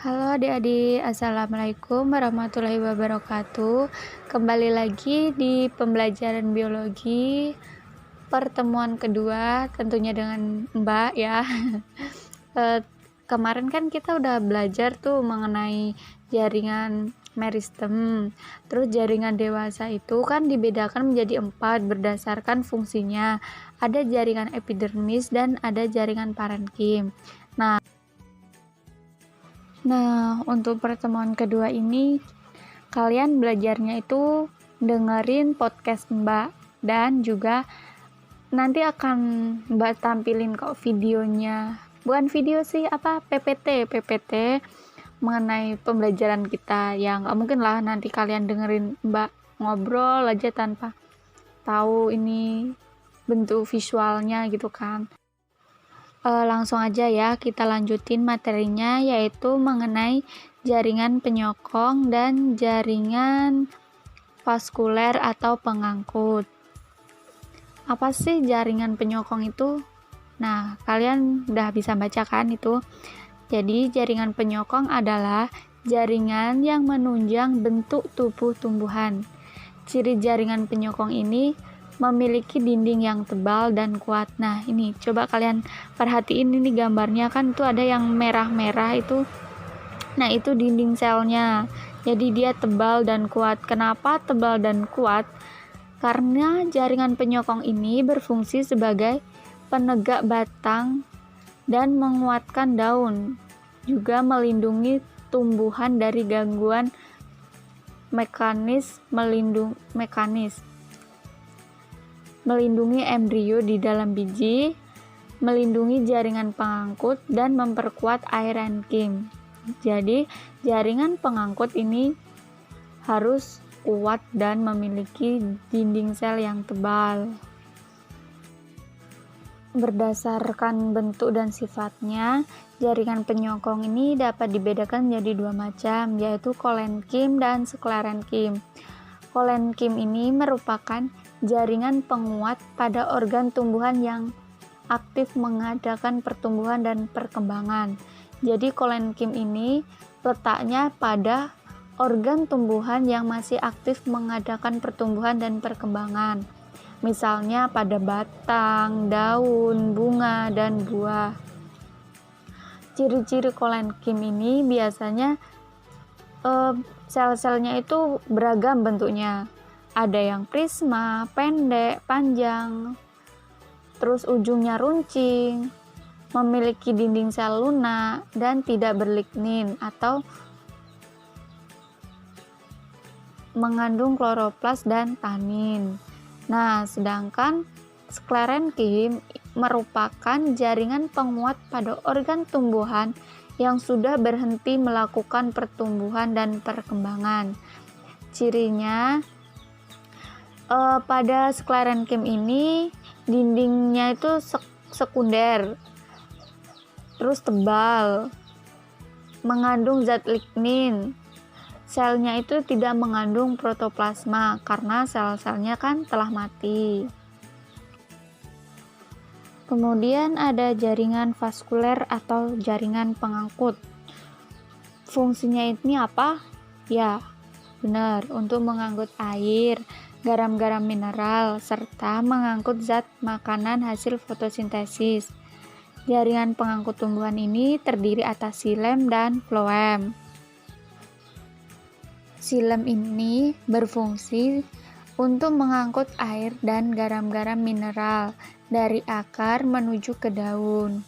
Halo adik-adik, Assalamualaikum warahmatullahi wabarakatuh. Kembali lagi di pembelajaran biologi pertemuan kedua, tentunya dengan Mbak ya. Kemarin kan kita udah belajar tuh mengenai jaringan meristem. Terus jaringan dewasa itu kan dibedakan menjadi 4 berdasarkan fungsinya. Ada jaringan epidermis dan ada jaringan parenkim. Nah, untuk pertemuan kedua ini, kalian belajarnya itu dengerin podcast Mbak, dan juga nanti akan Mbak tampilin kok videonya. Bukan video sih, PPT mengenai pembelajaran kita. Yang nggak mungkin lah nanti kalian dengerin Mbak ngobrol aja tanpa tahu ini bentuk visualnya gitu kan. Langsung aja ya, kita lanjutin materinya, yaitu mengenai jaringan penyokong dan jaringan vaskuler atau pengangkut. Apa sih jaringan penyokong itu? Nah, kalian udah bisa baca kan itu? Jadi, jaringan penyokong adalah jaringan yang menunjang bentuk tubuh tumbuhan. Ciri jaringan penyokong ini memiliki dinding yang tebal dan kuat. Nah, ini coba kalian perhatiin, ini gambarnya kan tuh ada yang merah-merah itu. Nah, itu dinding selnya. Jadi dia tebal dan kuat. Kenapa tebal dan kuat? Karena jaringan penyokong ini berfungsi sebagai penegak batang dan menguatkan daun. Juga melindungi tumbuhan dari gangguan mekanis, melindungi embrio di dalam biji, melindungi jaringan pengangkut, dan memperkuat parenkim. Jadi, jaringan pengangkut ini harus kuat dan memiliki dinding sel yang tebal. Berdasarkan bentuk dan sifatnya, jaringan penyokong ini dapat dibedakan menjadi 2 macam, yaitu kolenkim dan sklerenkim. Kolenkim ini merupakan jaringan penguat pada organ tumbuhan yang aktif mengadakan pertumbuhan dan perkembangan. Jadi kolenkim ini letaknya pada organ tumbuhan yang masih aktif mengadakan pertumbuhan dan perkembangan. Misalnya pada batang, daun, bunga, dan buah. Ciri-ciri kolenkim ini biasanya sel-selnya itu beragam bentuknya. Ada yang prisma, pendek, panjang, terus ujungnya runcing, memiliki dinding sel lunak, dan tidak berlignin atau mengandung kloroplas dan tanin. Nah, sedangkan sklerenkim merupakan jaringan penguat pada organ tumbuhan yang sudah berhenti melakukan pertumbuhan dan perkembangan. Cirinya, pada sklerenkim ini dindingnya itu sekunder, terus tebal, mengandung zat lignin. Selnya itu tidak mengandung protoplasma karena sel-selnya kan telah mati. Kemudian ada jaringan vaskuler atau jaringan pengangkut. Fungsinya ini apa? Ya, benar, untuk mengangkut air, garam-garam mineral, serta mengangkut zat makanan hasil fotosintesis. Jaringan pengangkut tumbuhan ini terdiri atas xilem dan floem. Xilem ini berfungsi untuk mengangkut air dan garam-garam mineral dari akar menuju ke daun.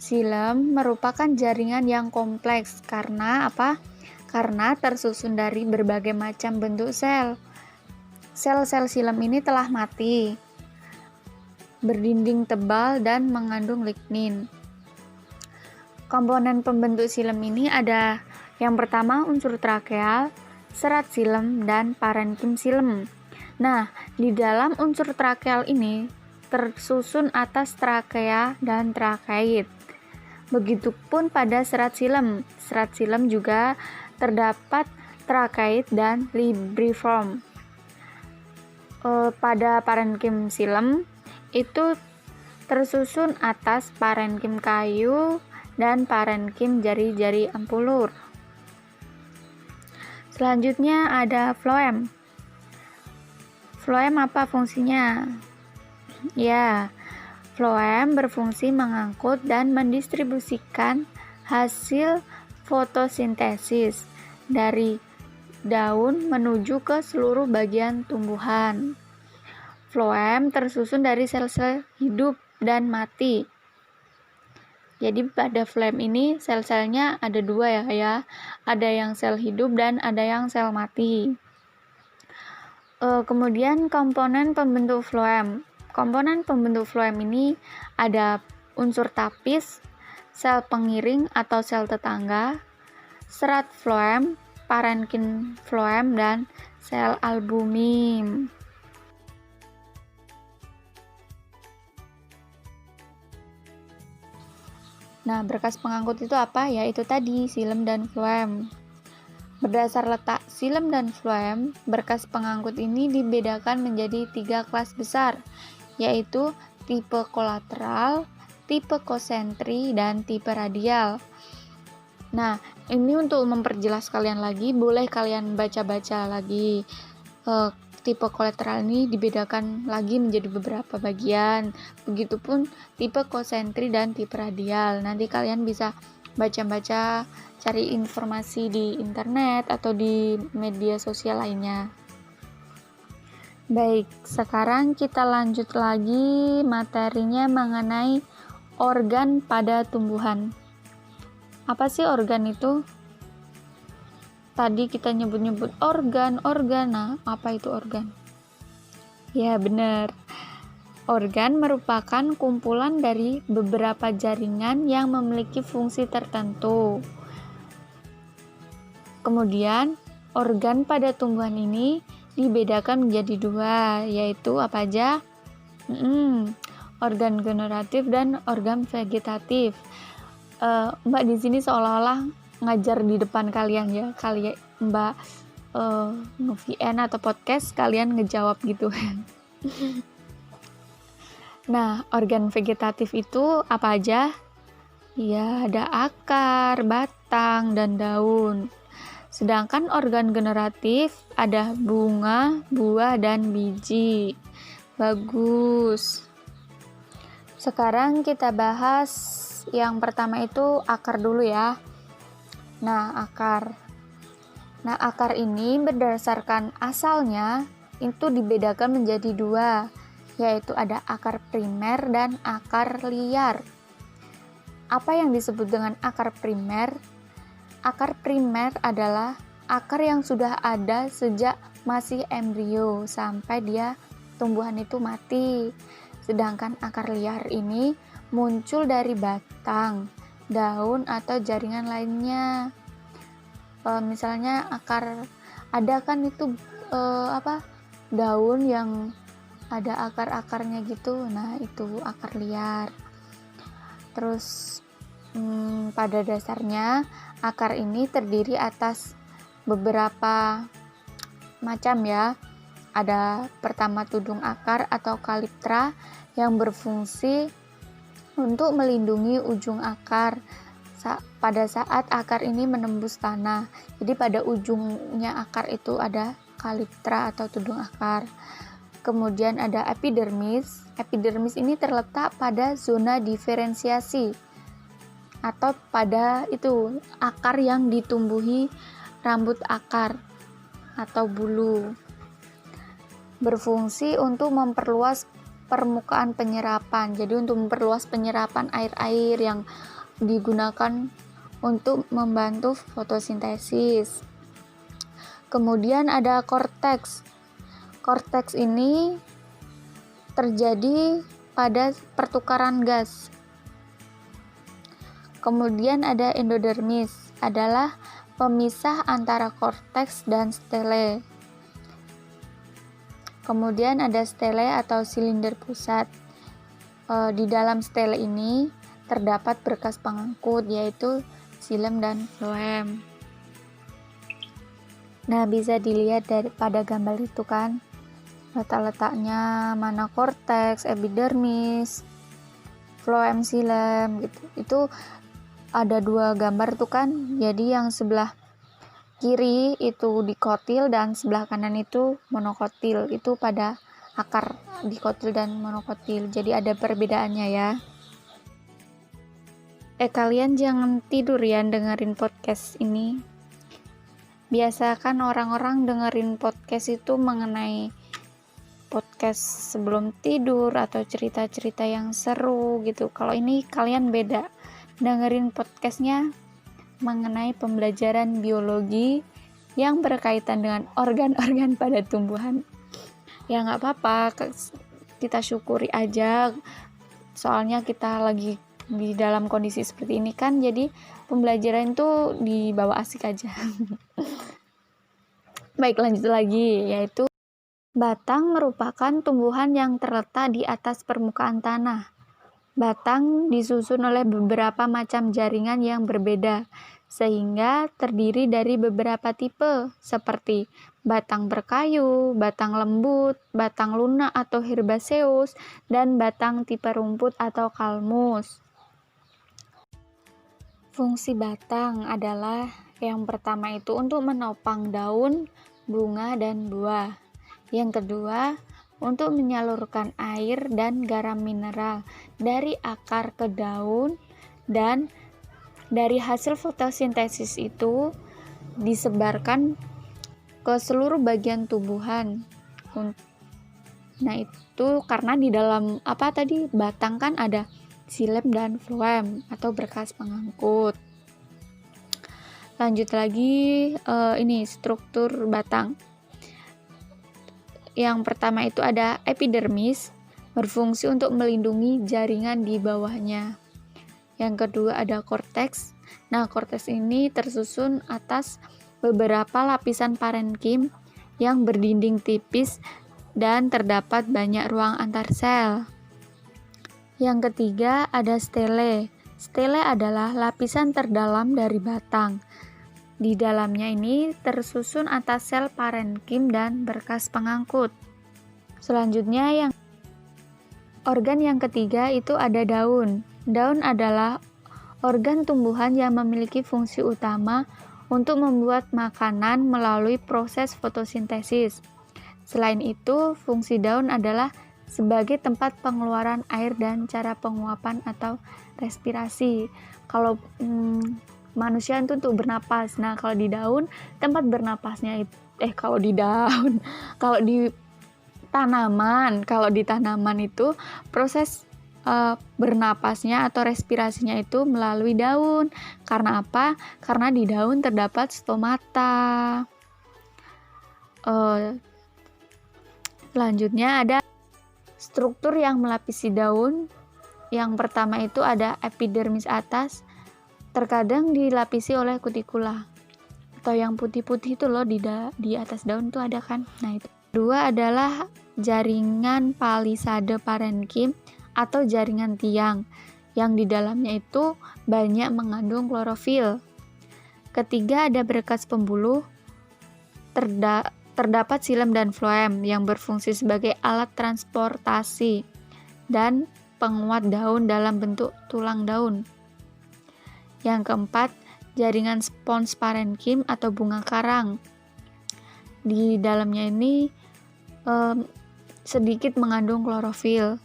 Xilem merupakan jaringan yang kompleks karena apa? Karena tersusun dari berbagai macam bentuk sel. Sel-sel xilem ini telah mati, berdinding tebal dan mengandung lignin. Komponen pembentuk xilem ini ada yang pertama unsur trakeal, serat xilem, dan parenkim xilem. Nah, di dalam unsur trakeal ini tersusun atas trakea dan trakeit. Begitupun pada serat xilem. Serat xilem juga terdapat trakeit dan libriform. Pada parenkim xilem itu tersusun atas parenkim kayu, dan parenkim jari-jari ampulur. Selanjutnya ada floem. Floem apa fungsinya? Ya, floem berfungsi mengangkut dan mendistribusikan hasil fotosintesis dari daun menuju ke seluruh bagian tumbuhan. Floem tersusun dari sel-sel hidup dan mati. Jadi pada floem ini sel-selnya ada dua ya. Ada yang sel hidup dan ada yang sel mati. Kemudian komponen pembentuk floem. Komponen pembentuk floem ini ada unsur tapis, sel pengiring atau sel tetangga, serat floem, parenkim floem, dan sel albumin. Nah, berkas pengangkut itu apa? Ya, itu tadi, xilem dan floem. Berdasar letak xilem dan floem, berkas pengangkut ini dibedakan menjadi 3 kelas besar, yaitu tipe kolateral, tipe konsentri, dan tipe radial. Nah, ini untuk memperjelas kalian lagi, boleh kalian baca-baca lagi. Tipe kolateral ini dibedakan lagi menjadi beberapa bagian. Begitupun tipe konsentri dan tipe radial. Nanti kalian bisa baca-baca, cari informasi di internet atau di media sosial lainnya. Baik, sekarang kita lanjut lagi materinya mengenai organ pada tumbuhan. Apa sih organ itu? Tadi kita nyebut-nyebut organ. Nah, apa itu organ? Ya, benar. Organ merupakan kumpulan dari beberapa jaringan yang memiliki fungsi tertentu. Kemudian, organ pada tumbuhan ini dibedakan menjadi 2, yaitu apa aja? Organ generatif dan organ vegetatif. Mbak di sini seolah-olah ngajar di depan kalian ya, Mbak nge-VN atau podcast, kalian ngejawab gitu. Nah, organ vegetatif itu apa aja? Ya, ada akar, batang, dan daun. Sedangkan organ generatif ada bunga, buah, dan biji. Bagus. Sekarang kita bahas yang pertama itu akar dulu ya. Nah, akar ini berdasarkan asalnya itu dibedakan menjadi 2, yaitu ada akar primer dan akar liar. Apa yang disebut dengan akar primer? Akar primer adalah akar yang sudah ada sejak masih embrio sampai dia tumbuhan itu mati. Sedangkan akar liar ini muncul dari batang, daun, atau jaringan lainnya. Misalnya akar, ada kan itu daun yang ada akar-akarnya gitu, nah itu akar liar. Terus pada dasarnya akar ini terdiri atas beberapa macam ya. Ada pertama tudung akar atau kaliptra yang berfungsi untuk melindungi ujung akar pada saat akar ini menembus tanah. Jadi pada ujungnya akar itu ada kaliptra atau tudung akar. Kemudian ada epidermis. Epidermis ini terletak pada zona diferensiasi atau pada itu akar yang ditumbuhi rambut akar atau bulu. Berfungsi untuk memperluas permukaan penyerapan. Jadi untuk memperluas penyerapan air-air yang digunakan untuk membantu fotosintesis. Kemudian ada korteks. Korteks ini terjadi pada pertukaran gas. Kemudian ada endodermis, adalah pemisah antara korteks dan stele. Kemudian ada stele atau silinder pusat. Di dalam stele ini terdapat berkas pengangkut, yaitu xilem dan floem. Nah, bisa dilihat pada gambar itu kan, letak-letaknya mana korteks, epidermis, floem, xilem gitu. Itu ada 2 gambar tuh kan, jadi yang sebelah kiri itu dikotil dan sebelah kanan itu monokotil, itu pada akar dikotil dan monokotil, jadi ada perbedaannya ya. Kalian jangan tidur ya dengerin podcast ini. Biasa kan orang-orang dengerin podcast itu mengenai podcast sebelum tidur atau cerita-cerita yang seru gitu. Kalau ini kalian beda, dengerin podcastnya mengenai pembelajaran biologi yang berkaitan dengan organ-organ pada tumbuhan. Ya nggak apa-apa, kita syukuri aja, soalnya kita lagi di dalam kondisi seperti ini kan, jadi pembelajaran itu dibawa asik aja. Baik, lanjut lagi, yaitu batang merupakan tumbuhan yang terletak di atas permukaan tanah. Batang disusun oleh beberapa macam jaringan yang berbeda, sehingga terdiri dari beberapa tipe, seperti batang berkayu, batang lembut, batang lunak atau herbaceous, dan batang tipe rumput atau kalmus. Fungsi batang adalah yang pertama itu untuk menopang daun, bunga, dan buah. Yang kedua, untuk menyalurkan air dan garam mineral dari akar ke daun, dan dari hasil fotosintesis itu disebarkan ke seluruh bagian tumbuhan. Nah, itu karena di dalam batang kan ada xilem dan floem atau berkas pengangkut. Lanjut lagi, ini struktur batang. Yang pertama itu ada epidermis, berfungsi untuk melindungi jaringan di bawahnya. Yang kedua ada korteks. Nah, korteks ini tersusun atas beberapa lapisan parenkim yang berdinding tipis dan terdapat banyak ruang antar sel. Yang ketiga ada stele. Stele adalah lapisan terdalam dari batang. Di dalamnya ini tersusun atas sel parenkim dan berkas pengangkut. Selanjutnya organ yang ketiga itu ada daun. Daun adalah organ tumbuhan yang memiliki fungsi utama untuk membuat makanan melalui proses fotosintesis. Selain itu, fungsi daun adalah sebagai tempat pengeluaran air dan cara penguapan atau respirasi. Kalau manusia itu untuk bernapas. Nah, kalau di daun tempat bernapasnya itu kalau di tanaman itu proses bernapasnya atau respirasinya itu melalui daun. Karena apa? Karena di daun terdapat stomata. Selanjutnya ada struktur yang melapisi daun. Yang pertama itu ada epidermis atas, terkadang dilapisi oleh kutikula, atau yang putih-putih itu loh di atas daun tuh ada kan. Nah, itu. Kedua adalah jaringan palisade parenkim atau jaringan tiang, yang di dalamnya itu banyak mengandung klorofil. Ketiga ada berkas pembuluh, terdapat xilem dan floem yang berfungsi sebagai alat transportasi dan penguat daun dalam bentuk tulang daun. Yang keempat, jaringan spons parenkim atau bunga karang. Di dalamnya ini sedikit mengandung klorofil.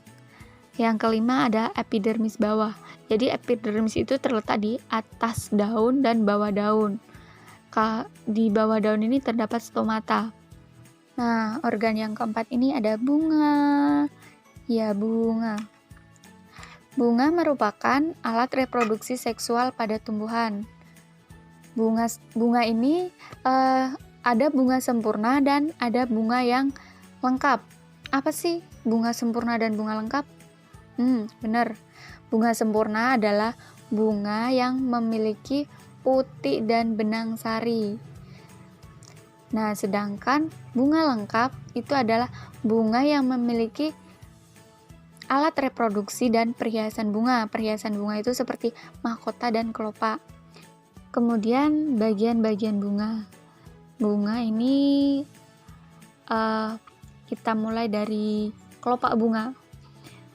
Yang kelima ada epidermis bawah. Jadi epidermis itu terletak di atas daun dan bawah daun. Di bawah daun ini terdapat stomata. Nah, organ yang keempat ini ada bunga. Ya, bunga. Bunga merupakan alat reproduksi seksual pada tumbuhan. Bunga ini ada bunga sempurna dan ada bunga yang lengkap. Apa sih bunga sempurna dan bunga lengkap? Benar. Bunga sempurna adalah bunga yang memiliki putik dan benang sari. Nah, sedangkan bunga lengkap itu adalah bunga yang memiliki alat reproduksi dan perhiasan bunga. Perhiasan bunga itu seperti mahkota dan kelopak. Kemudian bagian-bagian bunga. Bunga ini kita mulai dari kelopak bunga.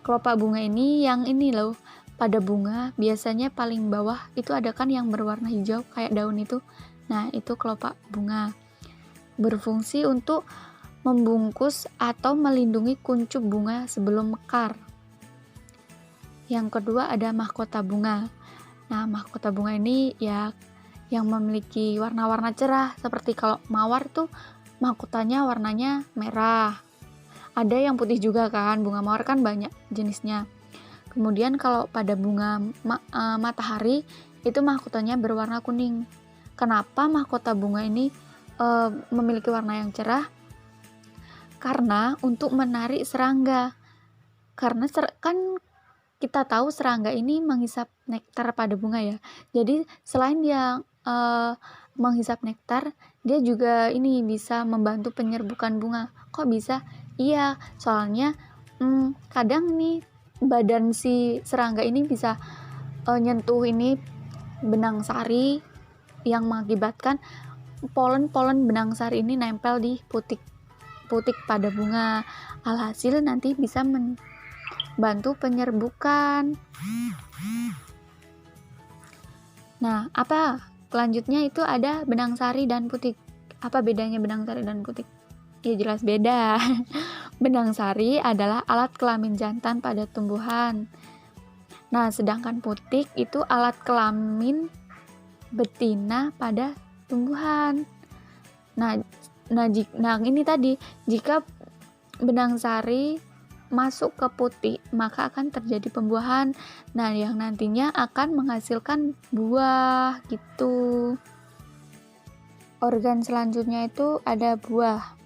Kelopak bunga ini yang ini loh, pada bunga biasanya paling bawah itu ada kan yang berwarna hijau kayak daun itu. Nah, itu kelopak bunga. Berfungsi untuk membungkus atau melindungi kuncup bunga sebelum mekar. Yang kedua ada mahkota bunga. Nah, mahkota bunga ini ya yang memiliki warna-warna cerah, seperti kalau mawar tuh mahkotanya warnanya merah. Ada yang putih juga kan, bunga mawar kan banyak jenisnya. Kemudian kalau pada bunga matahari itu mahkotanya berwarna kuning. Kenapa mahkota bunga ini memiliki warna yang cerah? Karena untuk menarik serangga. Karena kan kita tahu serangga ini menghisap nektar pada bunga ya. Jadi selain dia menghisap nektar, dia juga ini bisa membantu penyerbukan bunga. Kok bisa? Iya, soalnya kadang nih badan si serangga ini bisa nyentuh ini benang sari yang mengakibatkan polen-polen benang sari ini nempel di putik pada bunga. Alhasil nanti bisa bantu penyerbukan. Nah, apa selanjutnya itu ada benang sari dan putik. Apa bedanya benang sari dan putik? Ya jelas beda. Benang sari adalah alat kelamin jantan pada tumbuhan. Nah, sedangkan putik itu alat kelamin betina pada tumbuhan. Nah ini tadi, jika benang sari masuk ke putik, maka akan terjadi pembuahan. Nah, yang nantinya akan menghasilkan buah gitu. Organ selanjutnya itu ada buah.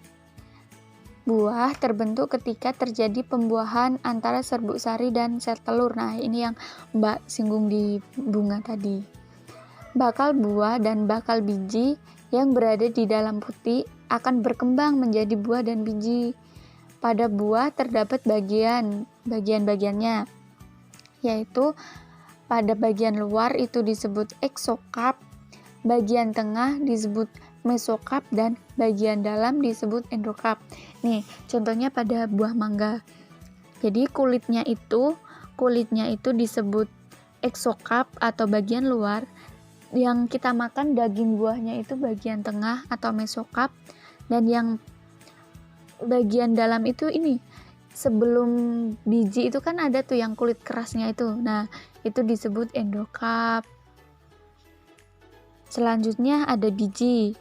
Buah terbentuk ketika terjadi pembuahan antara serbuk sari dan sel telur. Nah, ini yang Mbak singgung di bunga tadi. Bakal buah dan bakal biji yang berada di dalam putik akan berkembang menjadi buah dan biji. Pada buah terdapat bagian-bagiannya, yaitu pada bagian luar itu disebut eksokarp, bagian tengah disebut mesokarp, dan bagian dalam disebut endokarp. Nih, contohnya pada buah mangga. Jadi kulitnya itu disebut eksokarp atau bagian luar. Yang kita makan daging buahnya itu bagian tengah atau mesokarp, dan yang bagian dalam itu ini sebelum biji itu kan ada tuh yang kulit kerasnya itu. Nah, itu disebut endokarp. Selanjutnya ada biji.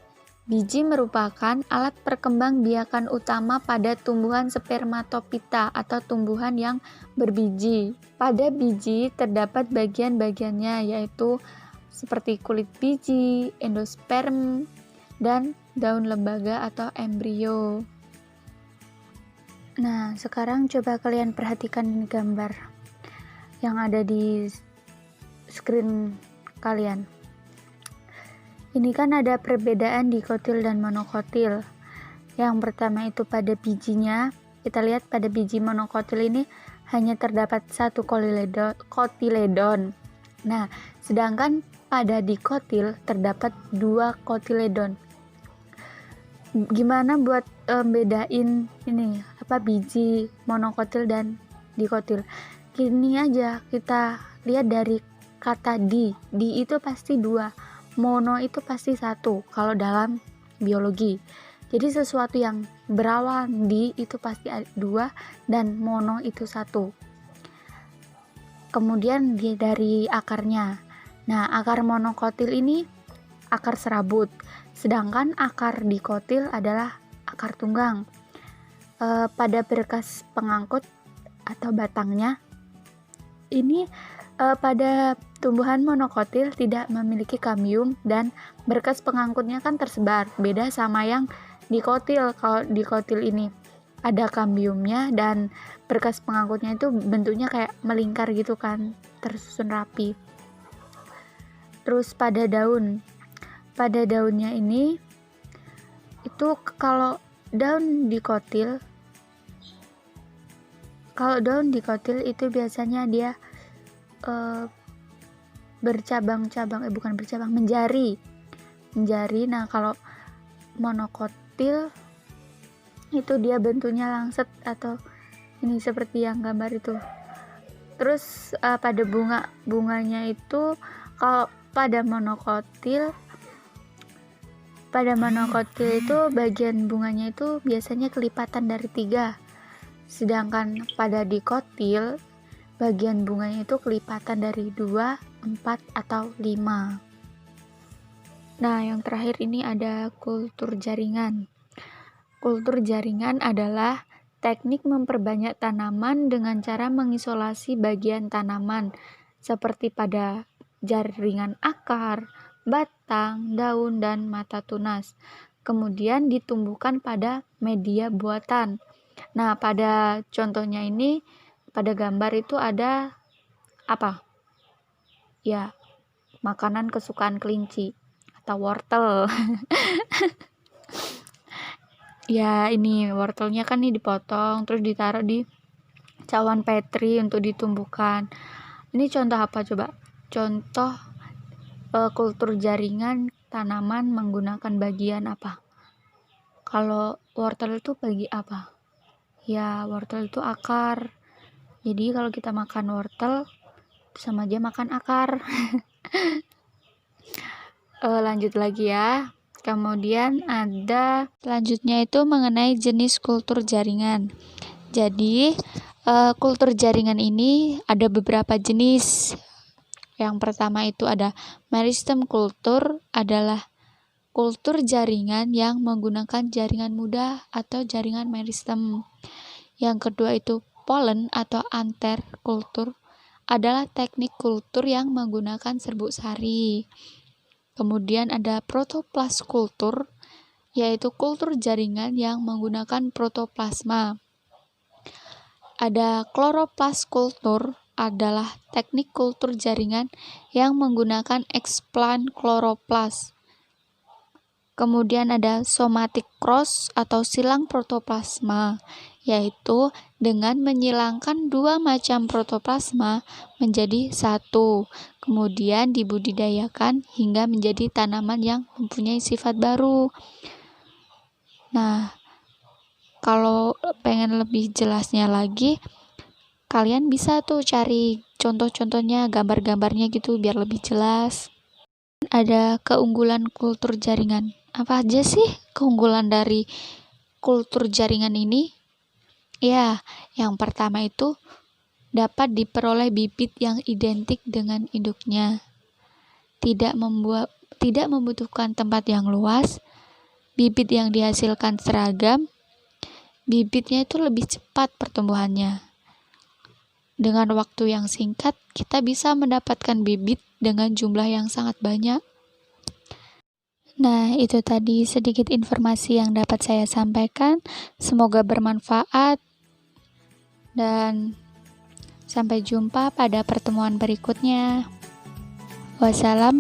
Biji merupakan alat perkembangbiakan utama pada tumbuhan spermatopita atau tumbuhan yang berbiji. Pada biji terdapat bagian-bagiannya, yaitu seperti kulit biji, endosperm, dan daun lembaga atau embrio. Nah, sekarang coba kalian perhatikan ini gambar yang ada di screen kalian. Ini kan ada perbedaan dikotil dan monokotil. Yang pertama itu pada bijinya. Kita lihat pada biji monokotil ini hanya terdapat satu kotiledon. Nah, sedangkan pada dikotil terdapat 2 kotiledon. Gimana buat bedain ini biji monokotil dan dikotil? Gini aja, kita lihat dari kata di itu pasti 2, mono itu pasti 1 kalau dalam biologi. Jadi sesuatu yang berawal di itu pasti 2 dan mono itu 1. Kemudian dari akarnya. Nah, akar monokotil ini akar serabut, sedangkan akar dikotil adalah akar tunggang. Pada berkas pengangkut atau batangnya ini pada tumbuhan monokotil tidak memiliki kambium dan berkas pengangkutnya kan tersebar, beda sama yang dikotil. Kalau dikotil ini ada kambiumnya dan berkas pengangkutnya itu bentuknya kayak melingkar gitu kan, tersusun rapi. Terus pada daunnya ini itu kalau daun dikotil itu biasanya dia menjari. Nah, kalau monokotil itu dia bentuknya langset atau ini seperti yang gambar itu. Terus pada bunganya itu, kalau pada monokotil itu bagian bunganya itu biasanya kelipatan dari 3, sedangkan pada dikotil bagian bunganya itu kelipatan dari 2, 4, atau 5. Nah, yang terakhir ini ada kultur jaringan. Kultur jaringan adalah teknik memperbanyak tanaman dengan cara mengisolasi bagian tanaman, seperti pada jaringan akar, batang, daun, dan mata tunas. Kemudian ditumbuhkan pada media buatan. Nah, pada contohnya ini, pada gambar itu ada apa? Ya, makanan kesukaan kelinci atau wortel. Ya, ini wortelnya kan nih dipotong terus ditaruh di cawan petri untuk ditumbuhkan. Ini contoh apa coba? Contoh kultur jaringan tanaman menggunakan bagian apa? Kalau wortel itu bagi apa? Ya, wortel itu akar. Jadi kalau kita makan wortel sama aja makan akar. Lanjut lagi ya. Kemudian ada selanjutnya itu mengenai jenis kultur jaringan. Jadi kultur jaringan ini ada beberapa jenis. Yang pertama itu ada meristem kultur, adalah kultur jaringan yang menggunakan jaringan mudah atau jaringan meristem. Yang kedua itu polen atau anter kultur, adalah teknik kultur yang menggunakan serbuk sari. Kemudian ada protoplas kultur, yaitu kultur jaringan yang menggunakan protoplasma. Ada kloroplas kultur, adalah teknik kultur jaringan yang menggunakan eksplan kloroplas. Kemudian ada somatic cross atau silang protoplasma, yaitu dengan menyilangkan 2 macam protoplasma menjadi 1, kemudian dibudidayakan hingga menjadi tanaman yang mempunyai sifat baru. Nah, kalau pengen lebih jelasnya lagi, kalian bisa tuh cari contoh-contohnya, gambar-gambarnya gitu biar lebih jelas. Ada keunggulan kultur jaringan. Apa aja sih keunggulan dari kultur jaringan ini? Ya, yang pertama itu dapat diperoleh bibit yang identik dengan induknya. Tidak membutuhkan tempat yang luas, bibit yang dihasilkan seragam, bibitnya itu lebih cepat pertumbuhannya. Dengan waktu yang singkat, kita bisa mendapatkan bibit dengan jumlah yang sangat banyak. Nah, itu tadi sedikit informasi yang dapat saya sampaikan. Semoga bermanfaat dan sampai jumpa pada pertemuan berikutnya. Wassalamualaikum.